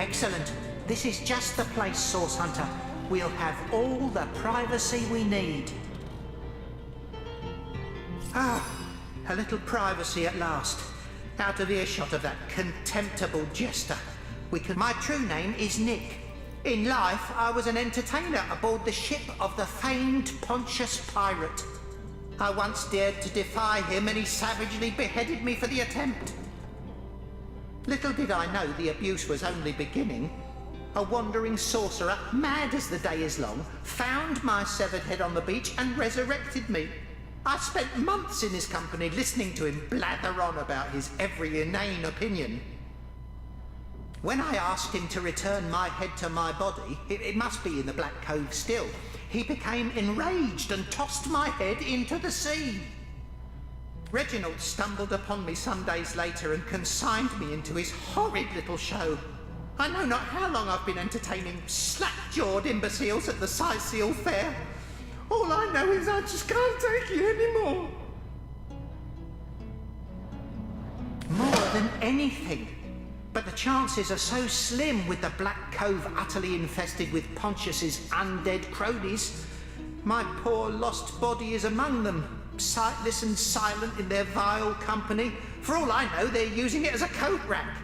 Excellent. This is just the place, Source Hunter. We'll have all the privacy we need. Ah, a little privacy at last. Out of earshot of that contemptible jester. My true name is Nick. In life, I was an entertainer aboard the ship of the famed Pontius Pirate. I once dared to defy him and he savagely beheaded me for the attempt. Little did I know the abuse was only beginning. A wandering sorcerer, mad as the day is long, found my severed head on the beach and resurrected me. I spent months in his company listening to him blather on about his every inane opinion. When I asked him to return my head to my body, it must be in the Black Cove still, he became enraged and tossed my head into the sea. Reginald stumbled upon me some days later and consigned me into his horrid little show. I know not how long I've been entertaining slack-jawed imbeciles at the Cyceal fair. All I know is I just can't take it anymore. More than anything. But the chances are so slim with the Black Cove utterly infested with Pontius's undead cronies. My poor lost body is among them, sightless and silent in their vile company. For all I know, they're using it as a coat rack.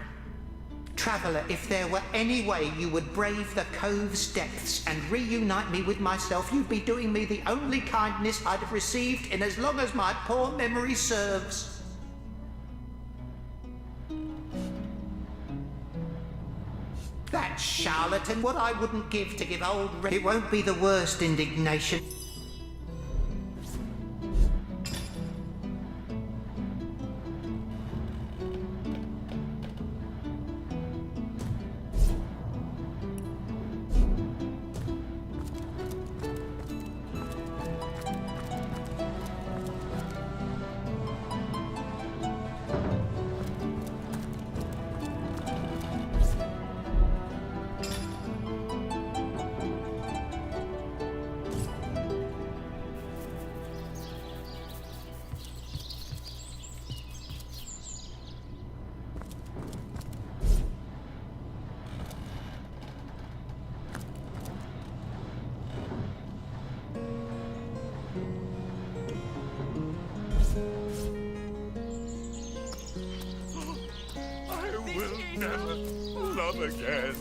Traveller, if there were any way you would brave the Cove's depths and reunite me with myself, you'd be doing me the only kindness I'd have received in as long as my poor memory serves. That charlatan, what I wouldn't give to give old It won't be the worst indignation. Never love again.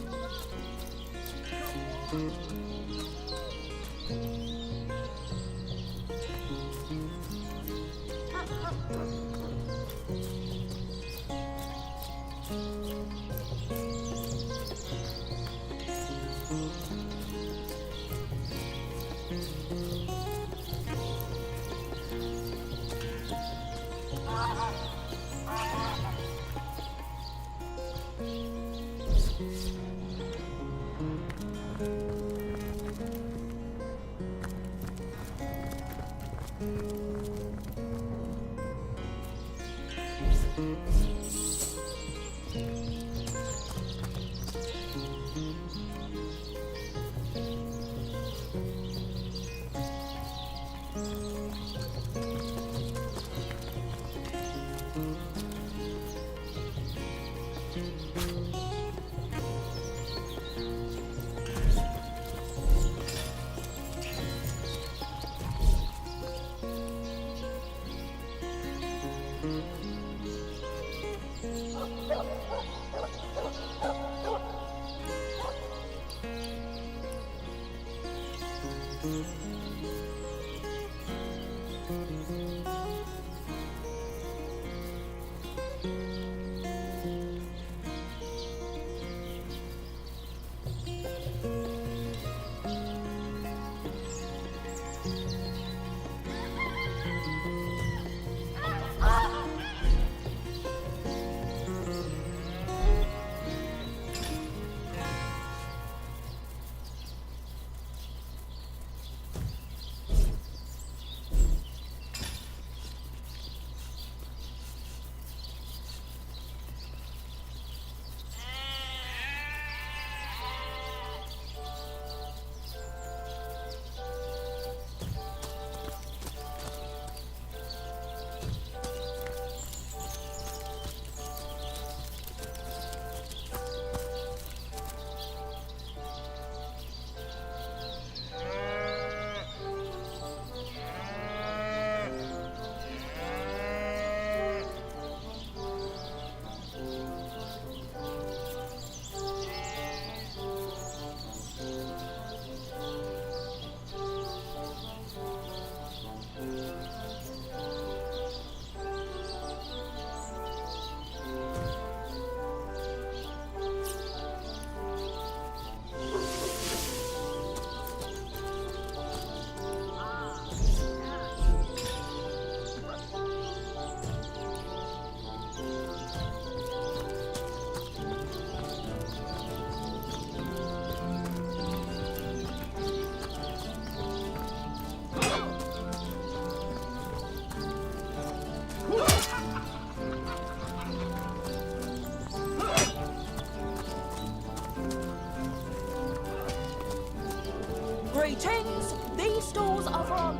Greetings! These stalls are from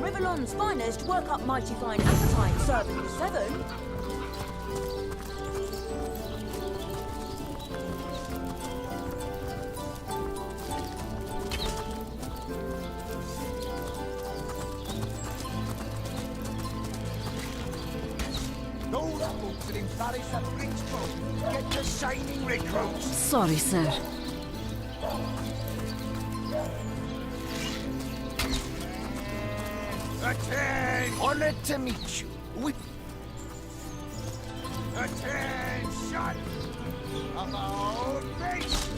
Riverlon's finest, work up mighty fine appetite, serving you 7. Those books that embarrass the Prince Boat get the shining recruits. Sorry, sir. Honored to meet you. Attention! About face!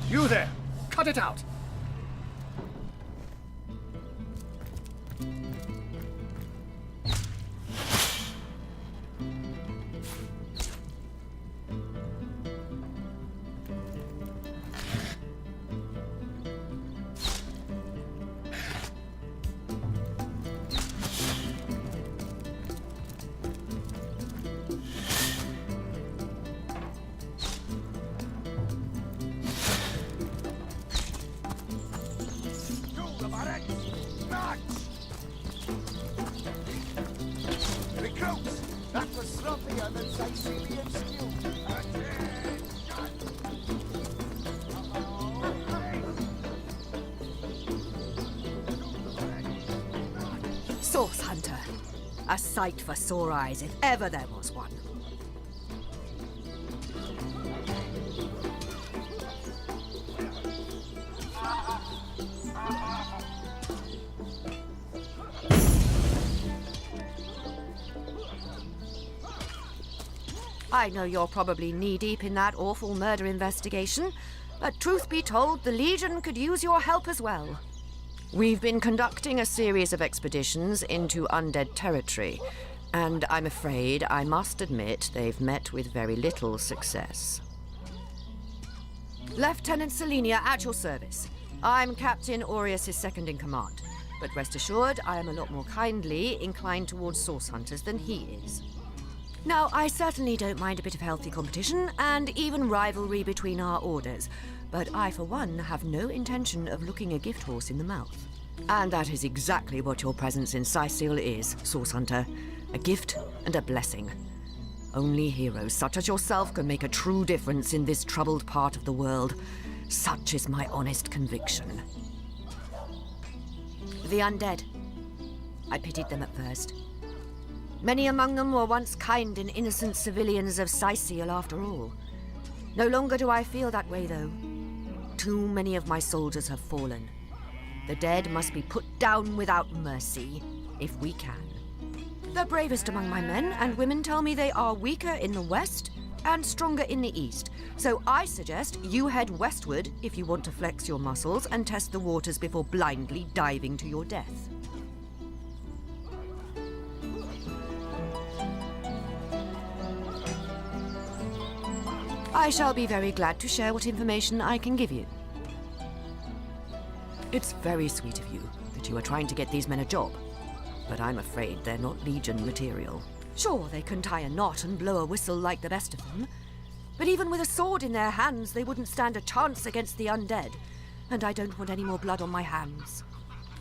You there! Cut it out! Recruits! That was sloppier than Cycealian stew. Source Hunter. A sight for sore eyes, if ever there was one. I know you're probably knee-deep in that awful murder investigation, but truth be told, the Legion could use your help as well. We've been conducting a series of expeditions into undead territory, and I'm afraid I must admit they've met with very little success. Lieutenant Selenia, at your service. I'm Captain Aureus' second in command, but rest assured I am a lot more kindly inclined towards source hunters than he is. Now, I certainly don't mind a bit of healthy competition, and even rivalry between our orders, but I, for one, have no intention of looking a gift horse in the mouth. And that is exactly what your presence in Cyceal is, Source Hunter. A gift and a blessing. Only heroes such as yourself can make a true difference in this troubled part of the world. Such is my honest conviction. The undead. I pitied them at first. Many among them were once kind and innocent civilians of Cyceal, after all. No longer do I feel that way, though. Too many of my soldiers have fallen. The dead must be put down without mercy, if we can. The bravest among my men and women tell me they are weaker in the west and stronger in the east. So I suggest you head westward if you want to flex your muscles and test the waters before blindly diving to your death. I shall be very glad to share what information I can give you. It's very sweet of you that you are trying to get these men a job, but I'm afraid they're not Legion material. Sure, they can tie a knot and blow a whistle like the best of them, but even with a sword in their hands, they wouldn't stand a chance against the undead, and I don't want any more blood on my hands.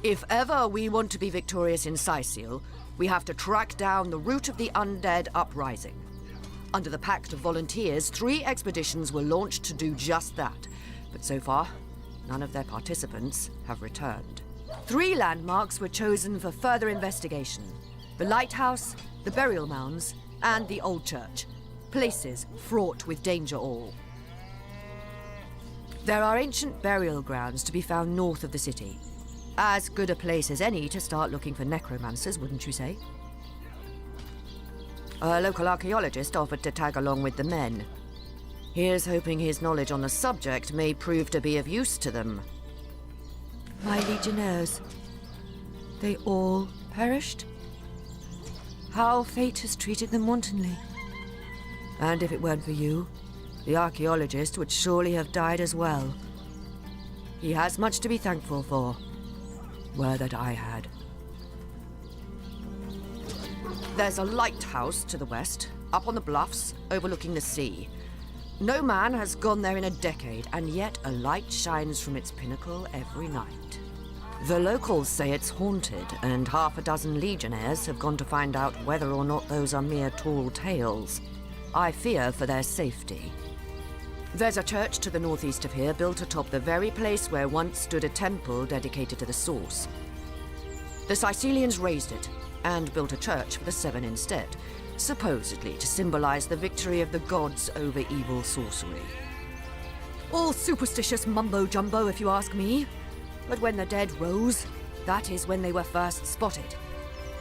If ever we want to be victorious in Cyceal, we have to track down the root of the undead uprising. Under the Pact of Volunteers, 3 expeditions were launched to do just that. But so far, none of their participants have returned. 3 landmarks were chosen for further investigation: the lighthouse, the burial mounds, and the old church. Places fraught with danger all. There are ancient burial grounds to be found north of the city. As good a place as any to start looking for necromancers, wouldn't you say? A local archaeologist offered to tag along with the men. Here's hoping his knowledge on the subject may prove to be of use to them. My legionnaires, they all perished? How fate has treated them wantonly. And if it weren't for you, the archaeologist would surely have died as well. He has much to be thankful for. Were that I had. There's a lighthouse to the west, up on the bluffs, overlooking the sea. No man has gone there in a decade, and yet a light shines from its pinnacle every night. The locals say it's haunted, and half a dozen legionnaires have gone to find out whether or not those are mere tall tales. I fear for their safety. There's a church to the northeast of here, built atop the very place where once stood a temple dedicated to the source. The Cycelians razed it, and built a church for the 7 instead, supposedly to symbolize the victory of the gods over evil sorcery. All superstitious mumbo-jumbo, if you ask me. But when the dead rose, that is when they were first spotted.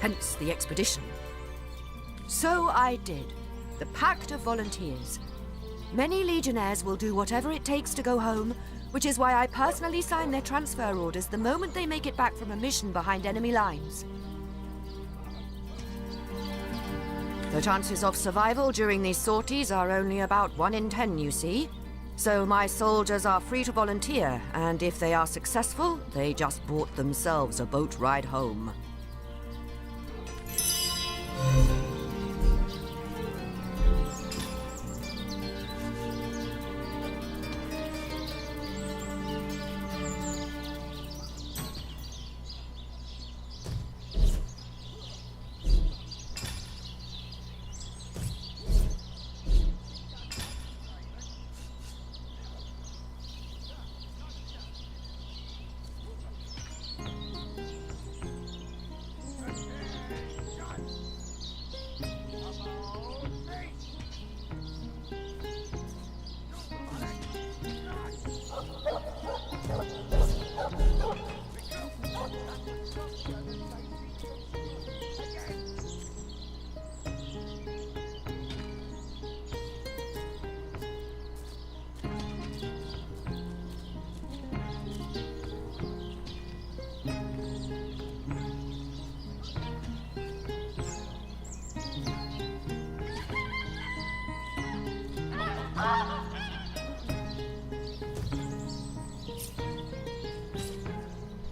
Hence the expedition. So I did. The Pact of Volunteers. Many legionnaires will do whatever it takes to go home, which is why I personally sign their transfer orders the moment they make it back from a mission behind enemy lines. The chances of survival during these sorties are only about 1 in 10, you see. So my soldiers are free to volunteer, and if they are successful, they just bought themselves a boat ride home.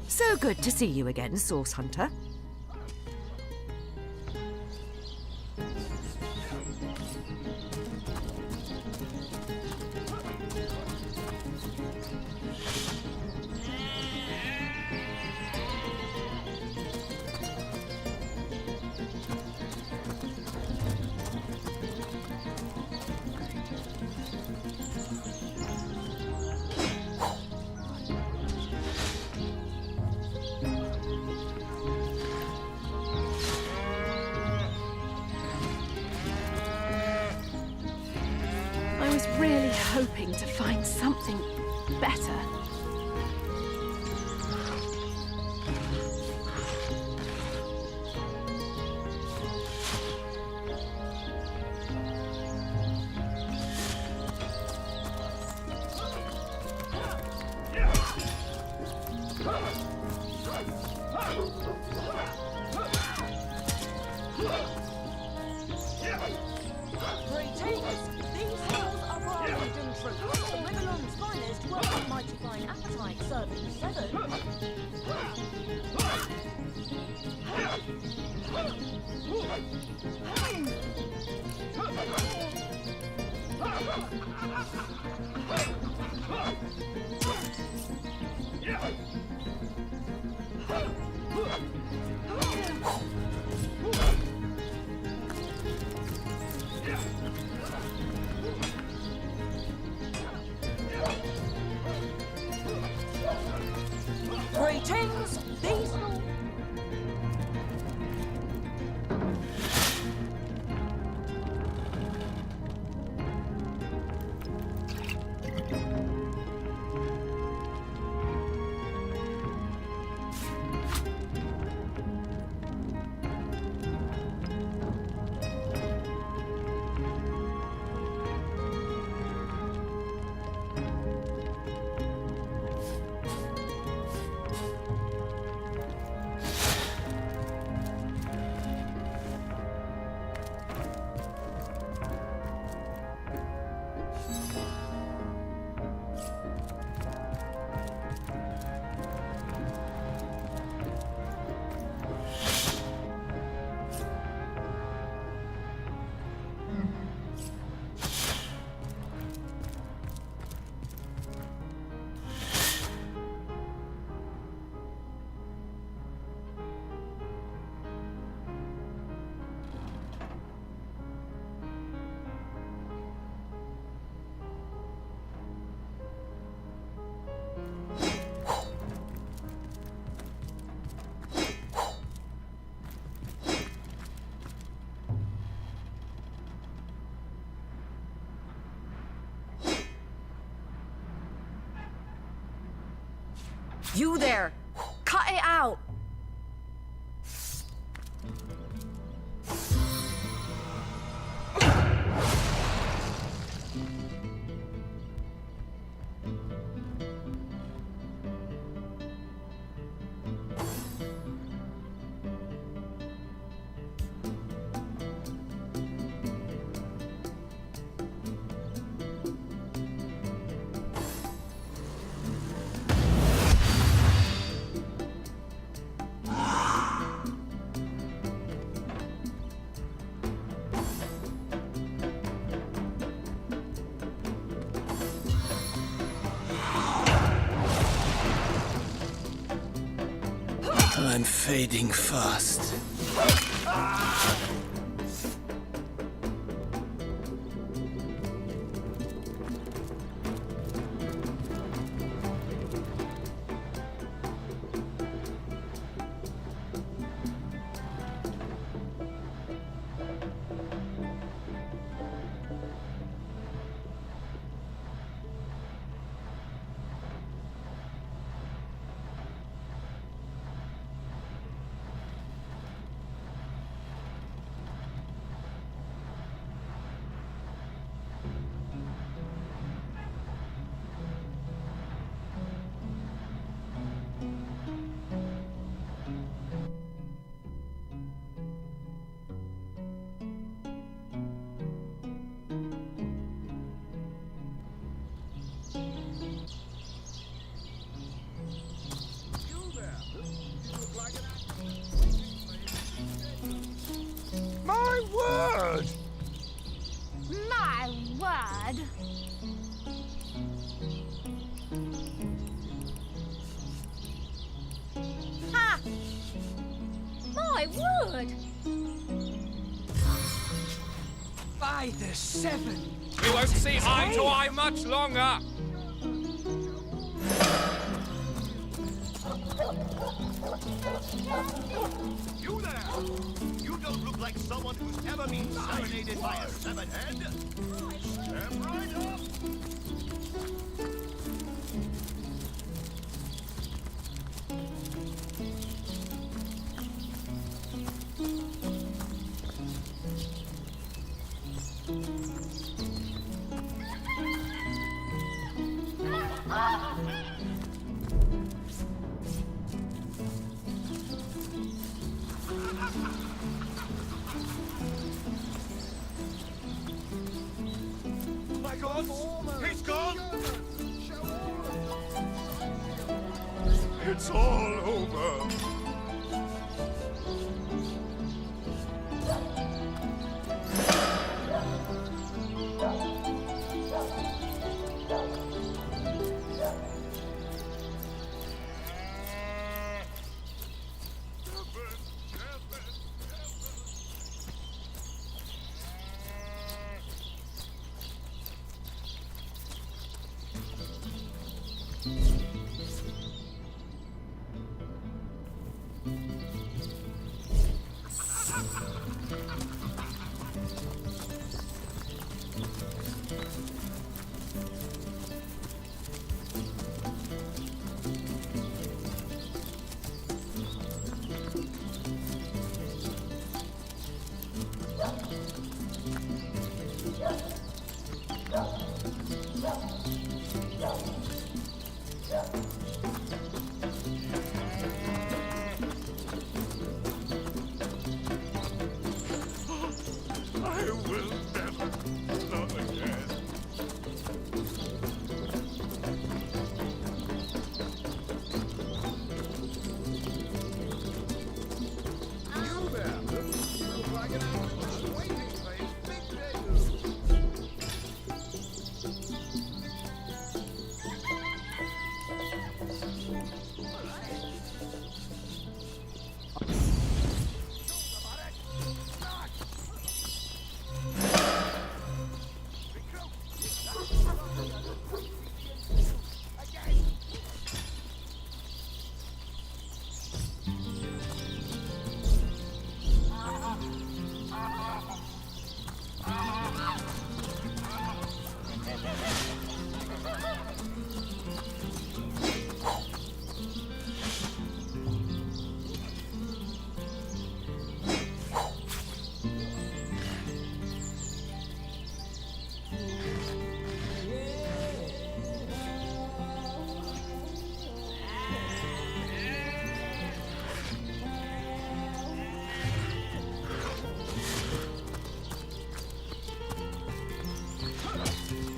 So good to see you again, Source Hunter. I was really hoping to find something better. You there! Cut it out! I'm fading fast. My word! My word! Ha! My word! By the seven! We won't see eye to eye much longer. You there! You don't look like someone who's ever been serenaded by a seven head! Step right up! My God! He's gone! It's all over! I will never love again. You there? Looks like an ambulance waiting for his big debut.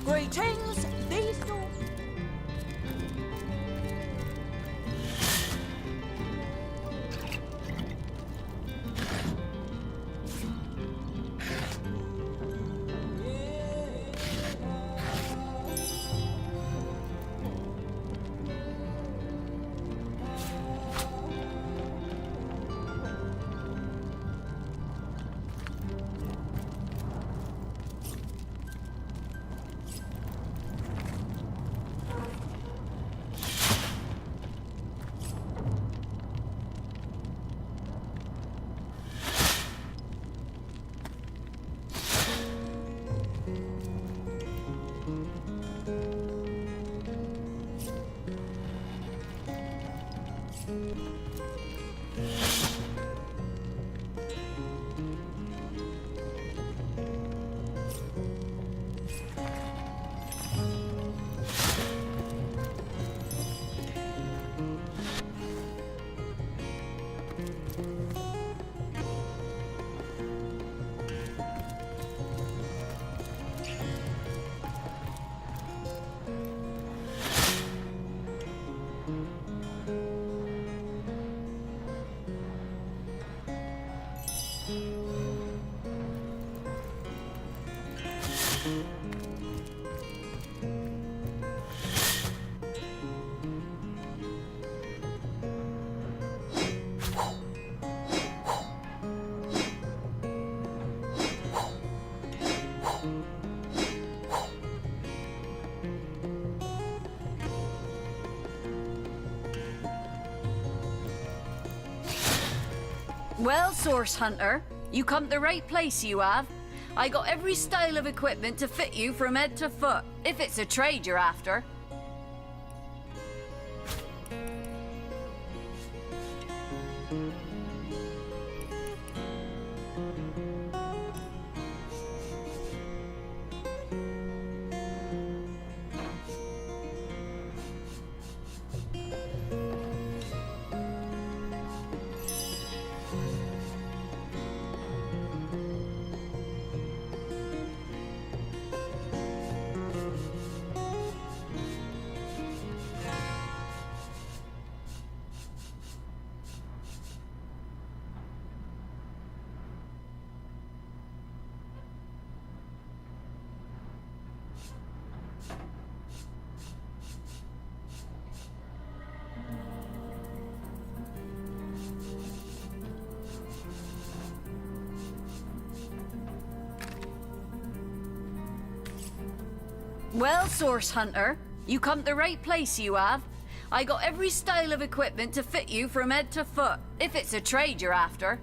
Greetings, these doors. Well, Source Hunter, you come to the right place, you have. I got every style of equipment to fit you from head to foot, if it's a trade you're after. Well, Source Hunter, you come to the right place, you have. I got every style of equipment to fit you from head to foot, if it's a trade you're after.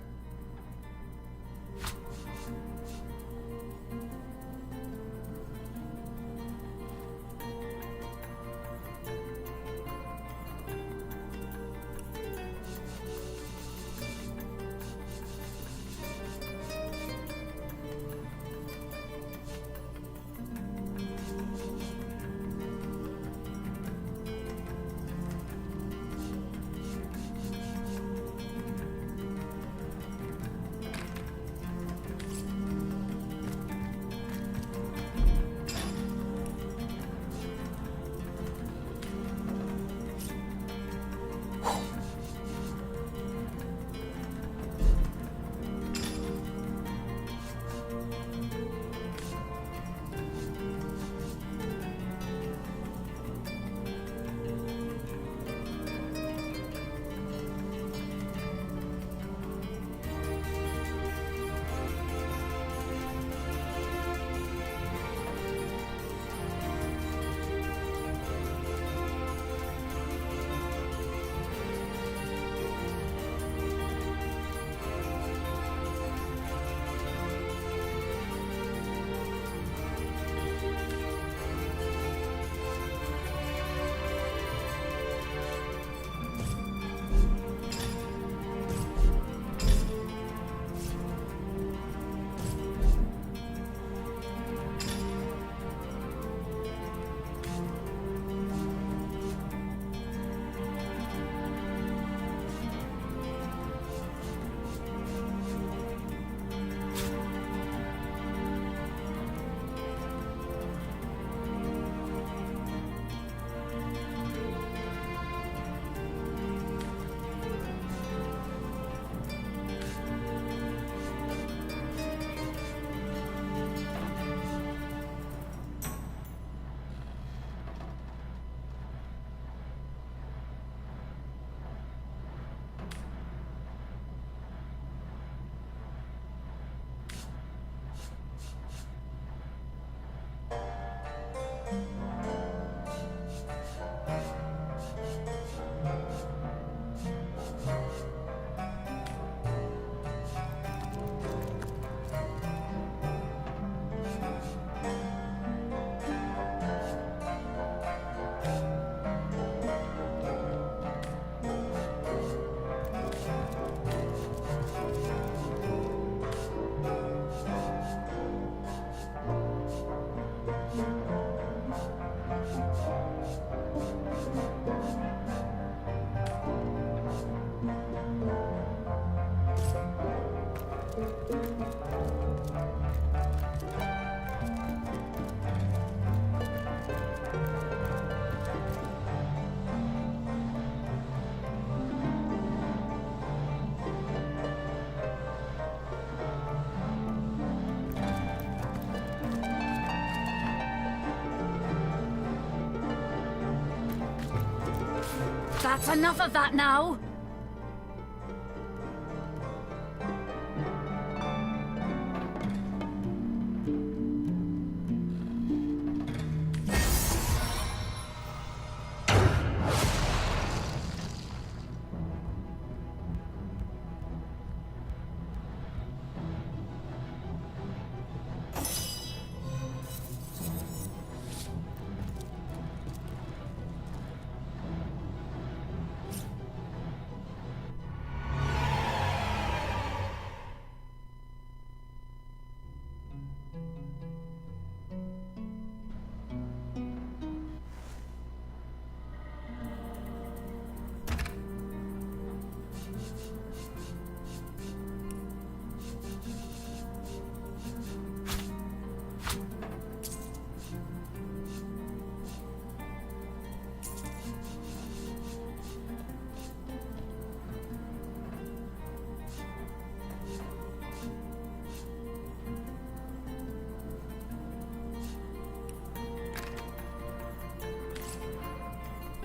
That's enough of that now!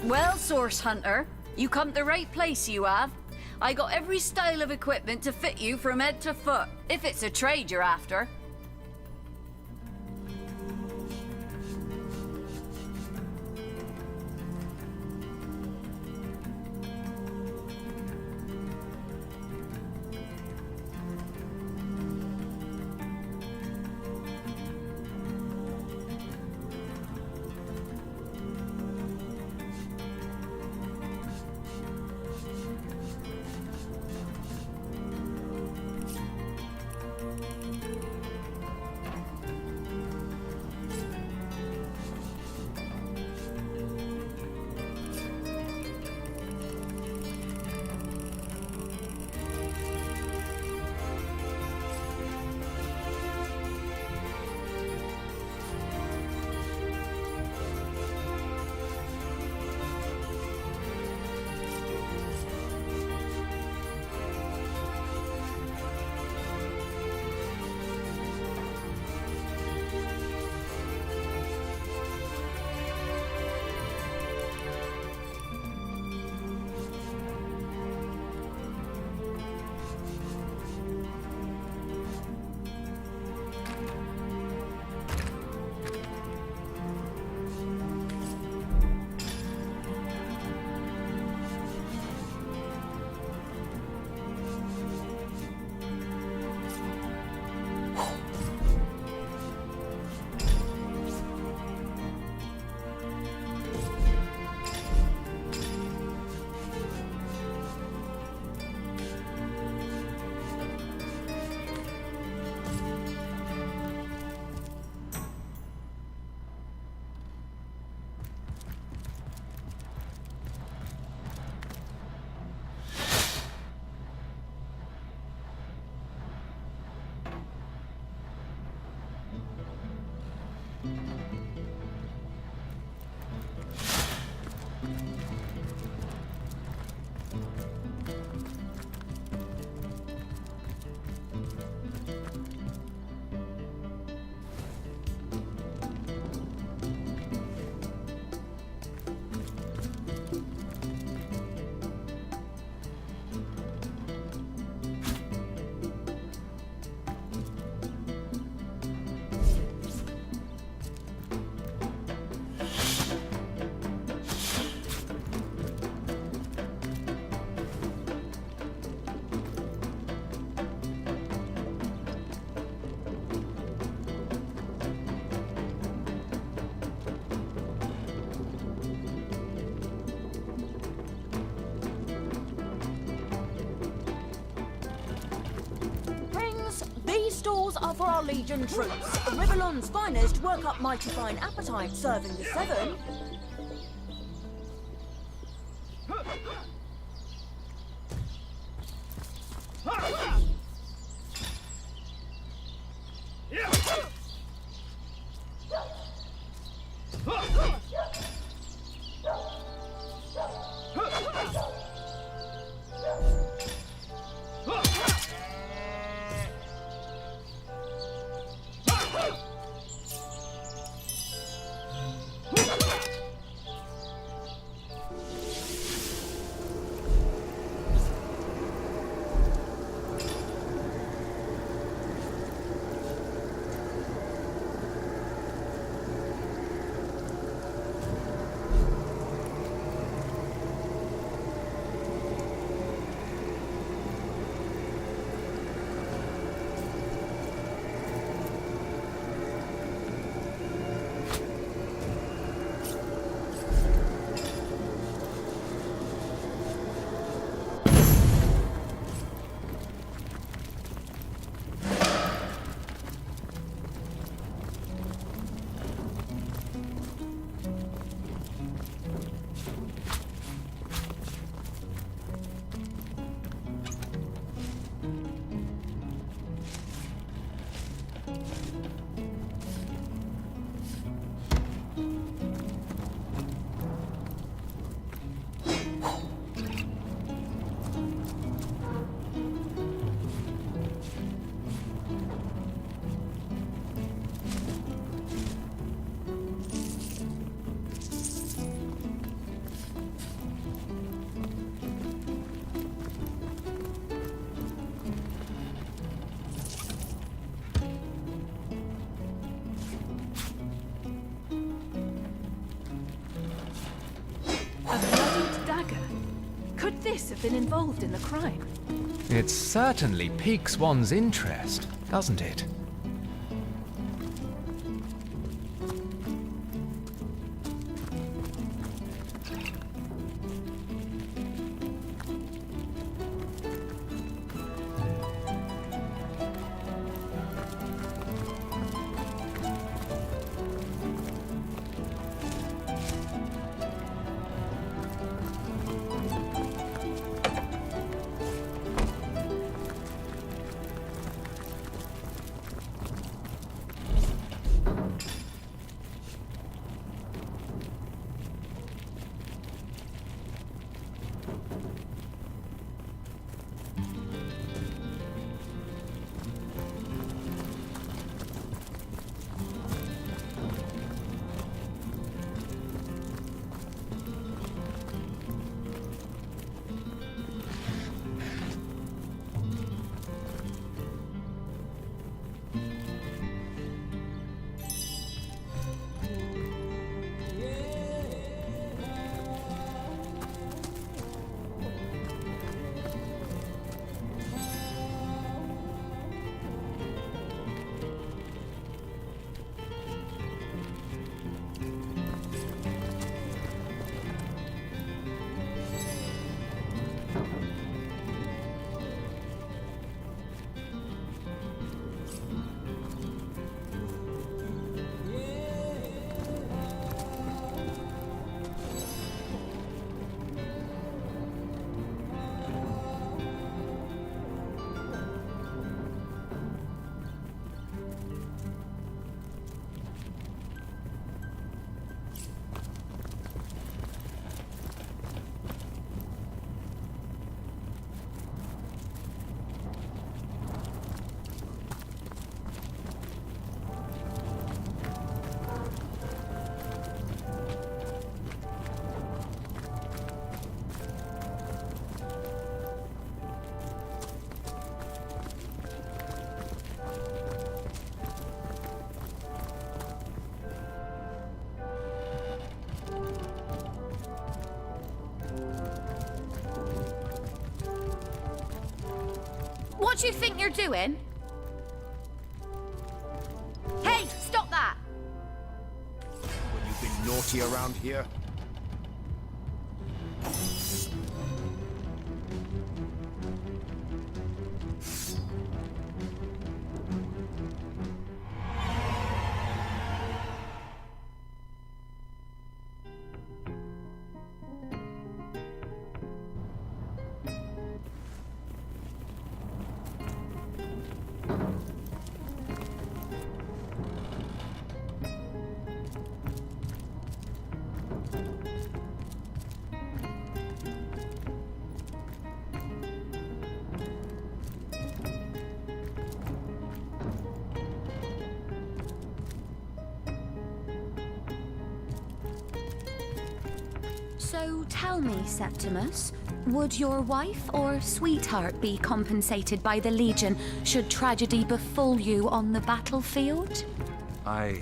Well, Source Hunter, you come to the right place, you have. I got every style of equipment to fit you from head to foot, if it's a trade you're after. Stores are for our Legion troops. Riverlon's finest work up mighty fine appetite, serving the seven. like this have been involved in the crime? It certainly piques one's interest, doesn't it? What do you think you're doing? Hey, stop that! When you've been naughty around here? So tell me, Septimus, would your wife or sweetheart be compensated by the Legion should tragedy befall you on the battlefield? I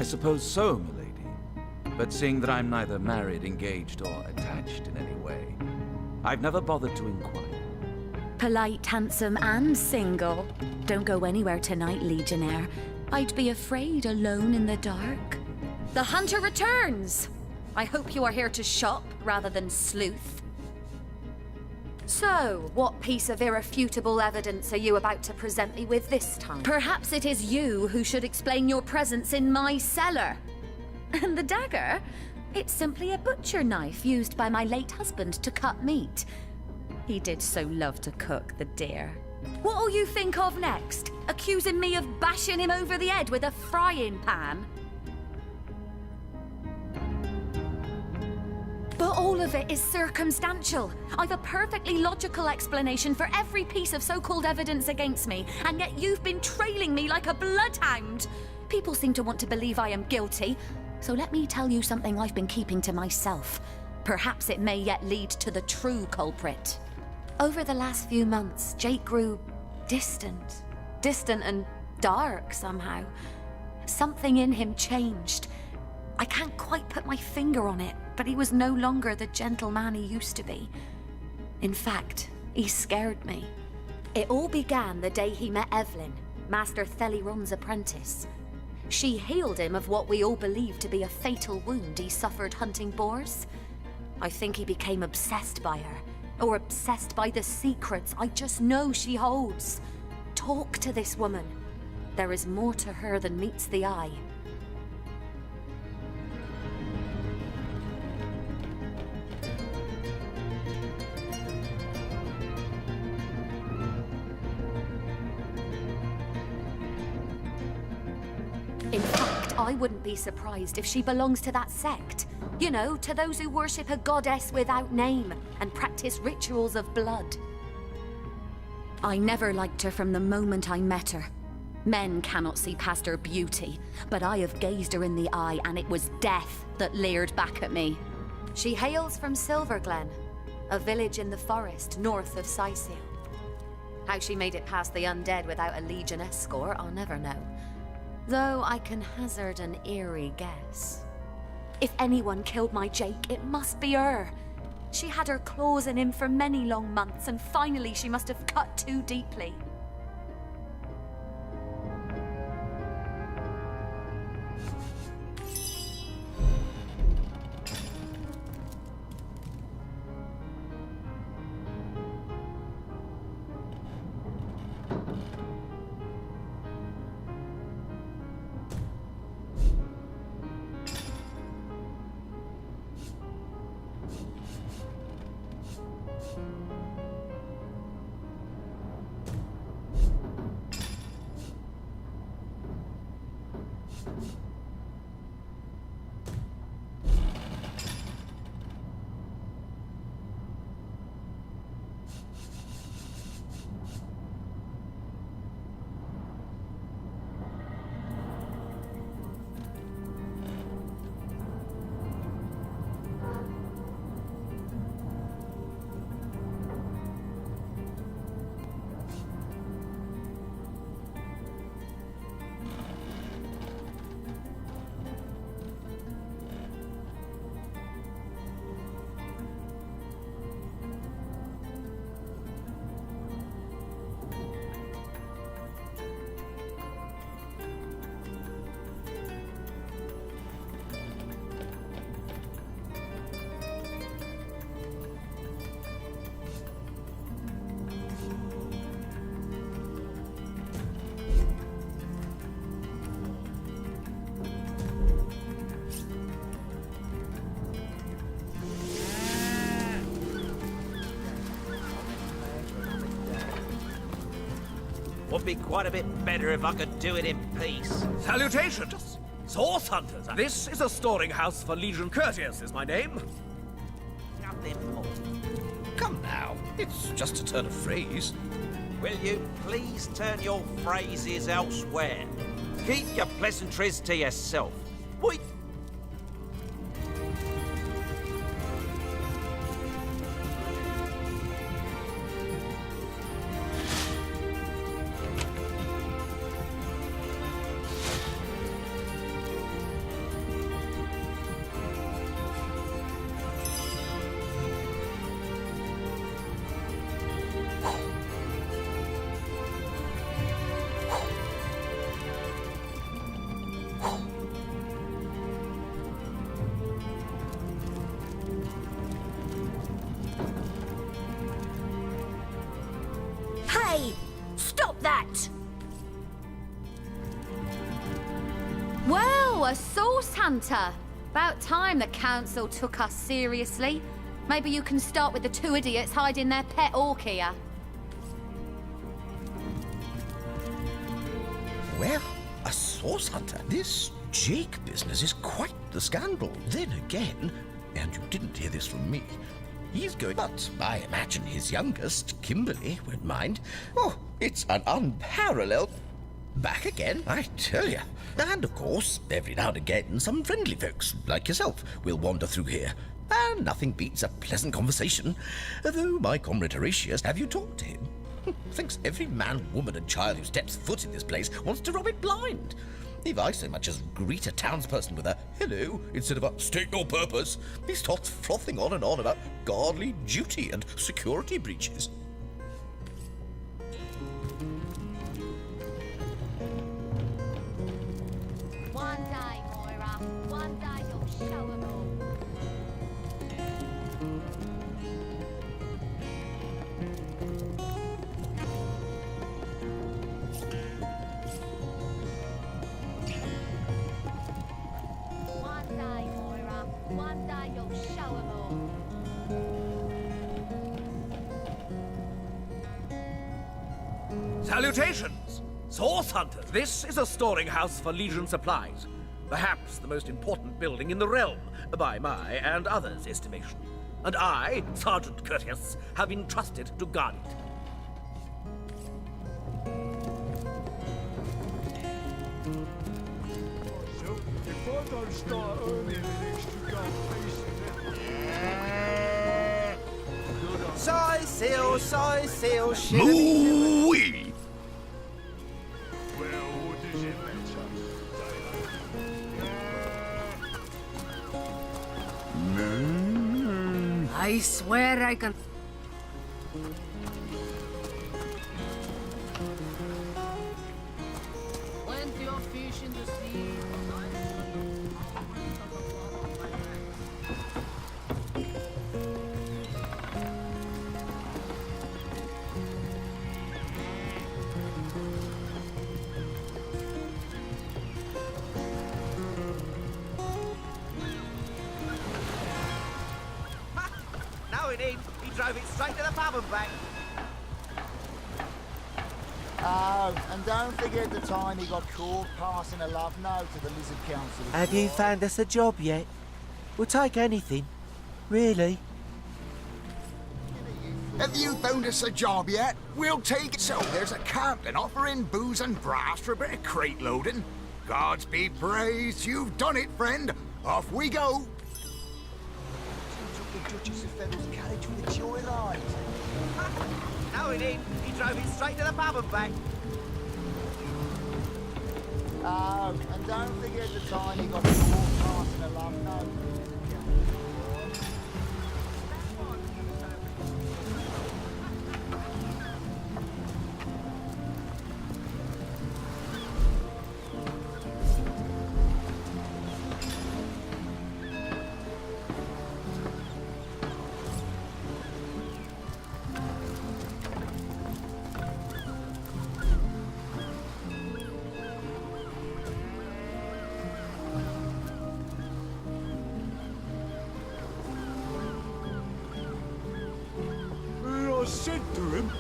suppose so, milady. But seeing that I'm neither married, engaged, or attached in any way, I've never bothered to inquire. Polite, handsome, and single. Don't go anywhere tonight, Legionnaire. I'd be afraid alone in the dark. The hunter returns! I hope you are here to shop rather than sleuth. So, what piece of irrefutable evidence are you about to present me with this time? Perhaps it is you who should explain your presence in my cellar. And the dagger? It's simply a butcher knife used by my late husband to cut meat. He did so love to cook, the dear. What'll you think of next? Accusing me of bashing him over the head with a frying pan? But all of it is circumstantial. I've a perfectly logical explanation for every piece of so-called evidence against me, and yet you've been trailing me like a bloodhound. People seem to want to believe I am guilty, so let me tell you something I've been keeping to myself. Perhaps it may yet lead to the true culprit. Over the last few months, Jake grew distant and dark somehow. Something in him changed. I can't quite put my finger on it, but he was no longer the gentleman he used to be. In fact, he scared me. It all began the day he met Evelyn, Master Theliron's apprentice. She healed him of what we all believe to be a fatal wound he suffered hunting boars. I think he became obsessed by her, or obsessed by the secrets I just know she holds. Talk to this woman. There is more to her than meets the eye. In fact, I wouldn't be surprised if she belongs to that sect. You know, to those who worship a goddess without name and practice rituals of blood. I never liked her from the moment I met her. Men cannot see past her beauty, but I have gazed her in the eye and it was death that leered back at me. She hails from Silverglen, a village in the forest north of Cyceal. How she made it past the undead without a Legion escort, I'll never know. Though I can hazard an eerie guess. If anyone killed my Jake, it must be her. She had her claws in him for many long months, and finally she must have cut too deeply. Would be quite a bit better if I could do it in peace. Salutations! Source Hunters. This is a storing house for Legion. Courteous is my name. Nothing more. Come now, it's just a turn of phrase. Will you please turn your phrases elsewhere? Keep your pleasantries to yourself. We... Hey! Stop that! Well, a source hunter. About time the council took us seriously. Maybe you can start with the two idiots hiding their pet orc here. Well, a source hunter. This Jake business is quite the scandal. Then again, and you didn't hear this from me, he's going, but I imagine his youngest, Kimberly, won't mind. Oh, it's an unparalleled... Back again, I tell you. And of course, every now and again, some friendly folks, like yourself, will wander through here. And nothing beats a pleasant conversation. Though my comrade Horatius, have you talked to him? Thinks every man, woman and child who steps foot in this place wants to rob it blind. If I so much as greet a townsperson with a hello instead of a state your purpose, he starts frothing on and on about godly duty and security breaches. One day, Moira. One day you'll show 'em all. One day, Moira. One day you'll show 'em all. Salutations! Source Hunters, this is a storing house for Legion supplies. Perhaps the most important building in the realm, by my and others' estimation. And I, Sergeant Courteous, have been trusted to guard it. So, if I don't start earning an extra gold piece Cyceal, Moo-wee! Well, what does it matter? I swear I can. Plenty of fish in the sea. Now it ain't. He drove it straight to the pub and back. Oh, and don't forget the time he got caught passing a love note to the Lizard Council. Have you found us a job yet? We'll take anything. Really? Have you found us a job yet? We'll take it. So there's a captain offering booze and brass for a bit of crate loading. Gods be praised, you've done it, friend. Off we go. The Duchess of Feather's carriage with a joyride. Now it ain't. He drove it straight to the pub and back. Oh, and don't forget the time he got caught passing a love note.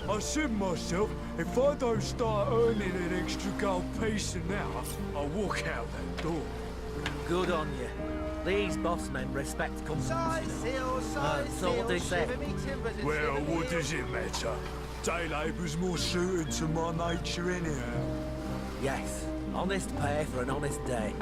I said myself, if I don't start earning an extra gold piece an hour, I'll walk out that door. Good on you. These boss men respect competence. So what do you say? Well, what does it matter? Day labour's more suited to my nature anyhow. Yes. Honest pay for an honest day.